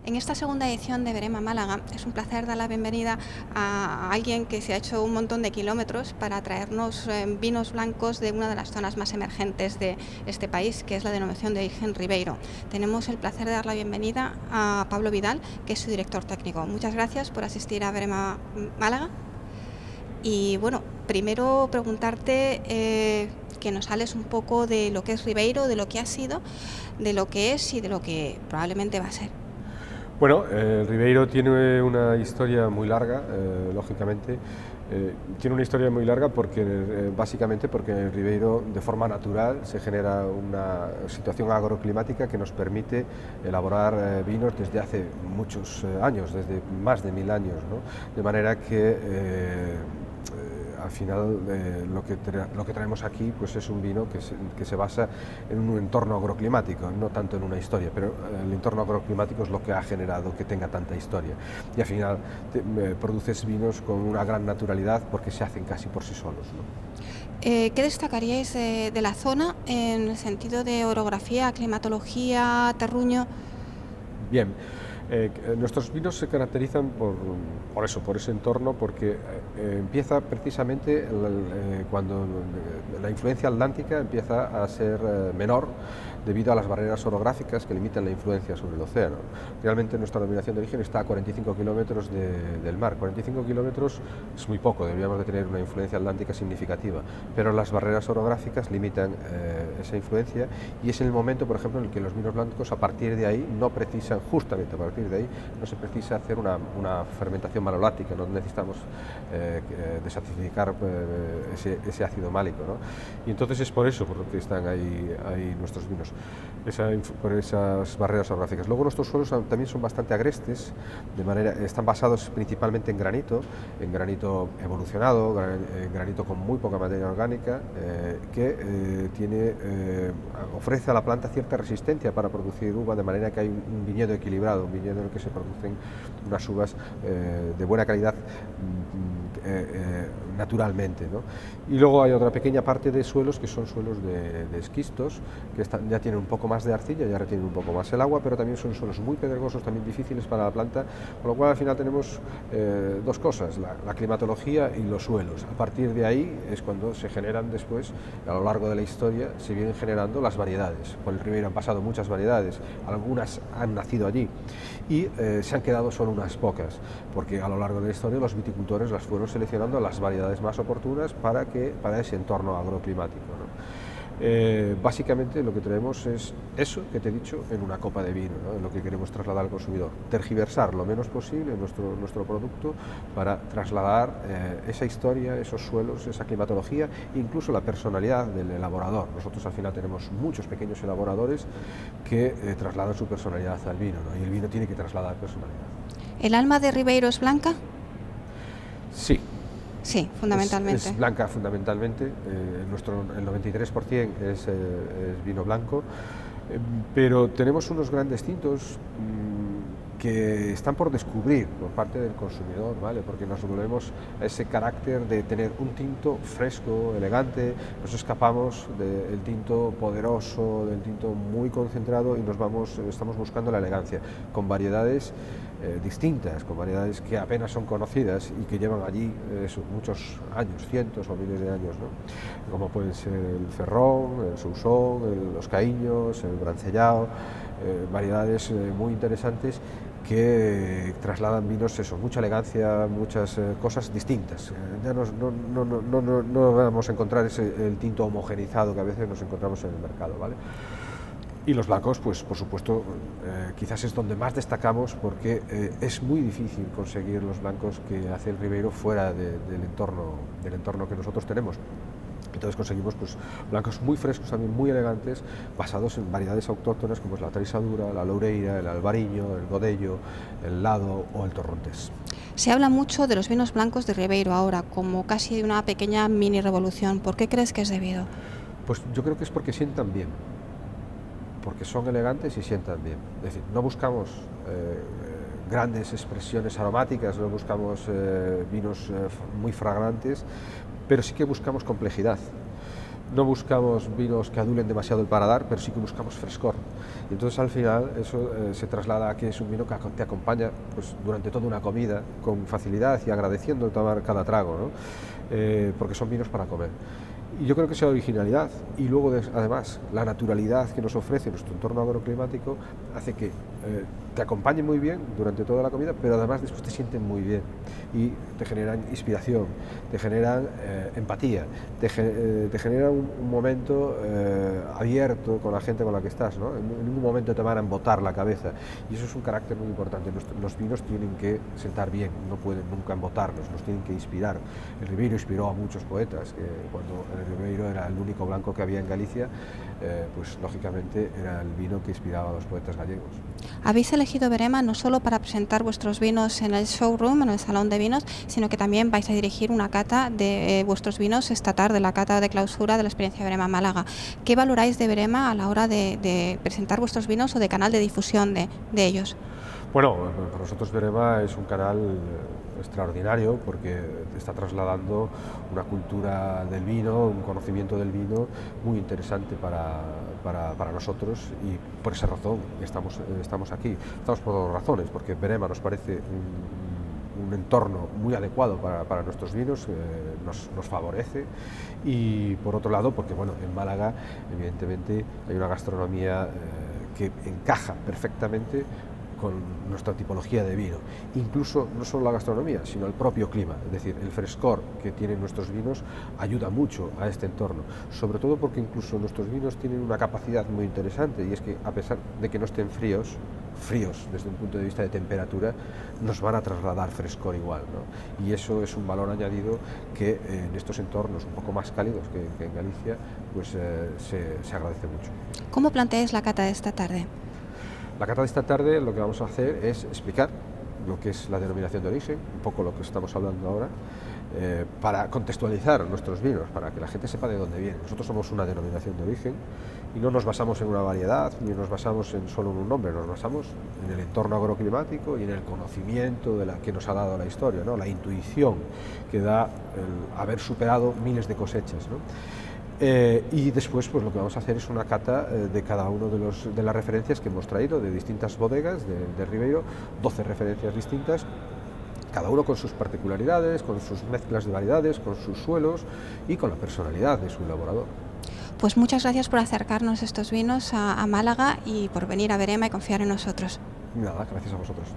En esta segunda edición de Verema Málaga es un placer dar la bienvenida a alguien que se ha hecho un montón de kilómetros para traernos vinos blancos de una de las zonas más emergentes de este país, que es la denominación de origen Ribeiro. Tenemos el placer de dar la bienvenida a Pablo Vidal, que es su director técnico. Muchas gracias por asistir a Verema Málaga. Y bueno, primero preguntarte que nos hables un poco de lo que es Ribeiro, de lo que ha sido, de lo que es y de lo que probablemente va a ser. Bueno, Ribeiro tiene una historia muy larga, lógicamente. Tiene una historia muy larga porque, básicamente porque en Ribeiro, de forma natural, se genera una situación agroclimática que nos permite elaborar vinos desde hace muchos años, desde más de 1000 años, ¿no? De manera que al final lo que traemos aquí pues es un vino que se basa en un entorno agroclimático, no tanto en una historia, pero el entorno agroclimático es lo que ha generado que tenga tanta historia. Y al final produces vinos con una gran naturalidad porque se hacen casi por sí solos, ¿no? ¿Qué destacaríais de la zona en el sentido de orografía, climatología, terruño? Bien, nuestros vinos se caracterizan por eso, por ese entorno, porque empieza precisamente cuando la influencia atlántica empieza a ser menor debido a las barreras orográficas que limitan la influencia sobre el océano. Realmente nuestra denominación de origen está a 45 kilómetros del mar. 45 kilómetros es muy poco, deberíamos de tener una influencia atlántica significativa, pero las barreras orográficas limitan esa influencia y es en el momento, por ejemplo, en el que los vinos blancos a partir de ahí no precisan, justamente a partir de ahí, no se precisa hacer una fermentación maloláctica, no necesitamos desacidificar ese ácido málico, ¿no? Y entonces es por eso por lo que están ahí nuestros vinos, por esas barreras orográficas. Luego nuestros suelos también son bastante agrestes, están basados principalmente en granito evolucionado, granito con muy poca materia orgánica, que ofrece a la planta cierta resistencia para producir uva, de manera que hay un viñedo equilibrado, un viñedo en el que se producen unas uvas de buena calidad naturalmente, ¿no? Y luego hay otra pequeña parte de suelos que son suelos de esquistos, que ya tienen un poco más de arcilla, ya retienen un poco más el agua, pero también son suelos muy pedregosos, también difíciles para la planta, con lo cual al final tenemos dos cosas, la climatología y los suelos. A partir de ahí es cuando se generan después, a lo largo de la historia, se vienen generando las variedades. Por el Ribeiro han pasado muchas variedades, algunas han nacido allí y se han quedado solo unas pocas, porque a lo largo de la historia los viticultores las fueron seleccionando las variedades más oportunas para ese entorno agroclimático, ¿no? Básicamente lo que tenemos es eso que te he dicho en una copa de vino, ¿no? Lo que queremos trasladar al consumidor, tergiversar lo menos posible nuestro producto para trasladar esa historia, esos suelos, esa climatología, incluso la personalidad del elaborador. Nosotros al final tenemos muchos pequeños elaboradores que trasladan su personalidad al vino, ¿no? Y el vino tiene que trasladar personalidad. ¿El alma de Ribeiro es blanca? Sí. Sí, fundamentalmente. Es blanca fundamentalmente, el 93% es vino blanco, pero tenemos unos grandes tintos que están por descubrir por parte del consumidor, ¿vale? Porque nos volvemos a ese carácter de tener un tinto fresco, elegante, nos escapamos del tinto poderoso, del tinto muy concentrado y estamos buscando la elegancia, con variedades distintas, con variedades que apenas son conocidas y que llevan allí muchos años, cientos o miles de años, ¿no? Como pueden ser el Ferrón, el Sousón, los Caíños, el Brancellao, variedades muy interesantes que trasladan vinos, mucha elegancia, muchas cosas distintas. Ya no vamos a encontrar el tinto homogenizado que a veces nos encontramos en el mercado, ¿vale? Y los blancos, pues por supuesto, quizás es donde más destacamos porque es muy difícil conseguir los blancos que hace el Ribeiro fuera del entorno que nosotros tenemos. Entonces conseguimos pues, blancos muy frescos, también muy elegantes, basados en variedades autóctonas como es la Treixadura, la Loureira, el Albariño, el Godello, el Lado o el Torrontés. Se habla mucho de los vinos blancos de Ribeiro ahora, como casi una pequeña mini revolución. ¿Por qué crees que es debido? Pues yo creo que es porque sientan bien, porque son elegantes y sientan bien. Es decir, no buscamos grandes expresiones aromáticas, no buscamos vinos muy fragrantes, pero sí que buscamos complejidad. no buscamos vinos que adulen demasiado el paladar, pero sí que buscamos frescor. Y entonces al final eso se traslada a que es un vino que te acompaña pues, durante toda una comida con facilidad y agradeciendo tomar cada trago, ¿no? Porque son vinos para comer. Y yo creo que esa originalidad y luego además la naturalidad que nos ofrece nuestro entorno agroclimático hace que te acompañe muy bien durante toda la comida, pero además después te sienten muy bien y te generan inspiración, te generan empatía, te generan un momento abierto con la gente con la que estás, ¿no? En ningún momento te van a embotar la cabeza y eso es un carácter muy importante. Los vinos tienen que sentar bien, no pueden nunca embotarnos, nos tienen que inspirar. El Ribeiro inspiró a muchos poetas, cuando el Ribeiro era el único blanco que había en Galicia, pues lógicamente era el vino que inspiraba a los poetas gallegos. Habéis elegido Verema no solo para presentar vuestros vinos en el showroom, en el salón de vinos, sino que también vais a dirigir una cata de vuestros vinos esta tarde, la cata de clausura de la experiencia Verema Málaga. ¿Qué valoráis de Verema a la hora de presentar vuestros vinos o de canal de difusión de ellos? Bueno, para nosotros Verema es un canal extraordinario porque está trasladando una cultura del vino, un conocimiento del vino muy interesante para nosotros y por esa razón estamos aquí. Estamos por dos razones, porque Verema nos parece un entorno muy adecuado para nuestros vinos, nos favorece, y por otro lado porque bueno, en Málaga evidentemente hay una gastronomía que encaja perfectamente con nuestra tipología de vino, incluso no solo la gastronomía, sino el propio clima, es decir, el frescor que tienen nuestros vinos ayuda mucho a este entorno, sobre todo porque incluso nuestros vinos tienen una capacidad muy interesante y es que a pesar de que no estén fríos desde un punto de vista de temperatura, nos van a trasladar frescor igual, ¿no? Y eso es un valor añadido que en estos entornos un poco más cálidos que en Galicia, pues se agradece mucho. ¿Cómo planteáis la cata de esta tarde? La cata de esta tarde lo que vamos a hacer es explicar lo que es la denominación de origen, un poco lo que estamos hablando ahora, para contextualizar nuestros vinos, para que la gente sepa de dónde vienen. Nosotros somos una denominación de origen y no nos basamos en una variedad, ni nos basamos en solo en un nombre, nos basamos en el entorno agroclimático y en el conocimiento que nos ha dado la historia, ¿no? La intuición que da el haber superado miles de cosechas, ¿no? Y después pues lo que vamos a hacer es una cata de cada uno de las referencias que hemos traído de distintas bodegas de Ribeiro, 12 referencias distintas, cada uno con sus particularidades, con sus mezclas de variedades, con sus suelos y con la personalidad de su elaborador. Pues muchas gracias por acercarnos estos vinos a Málaga y por venir a Verema y confiar en nosotros. Nada, gracias a vosotros.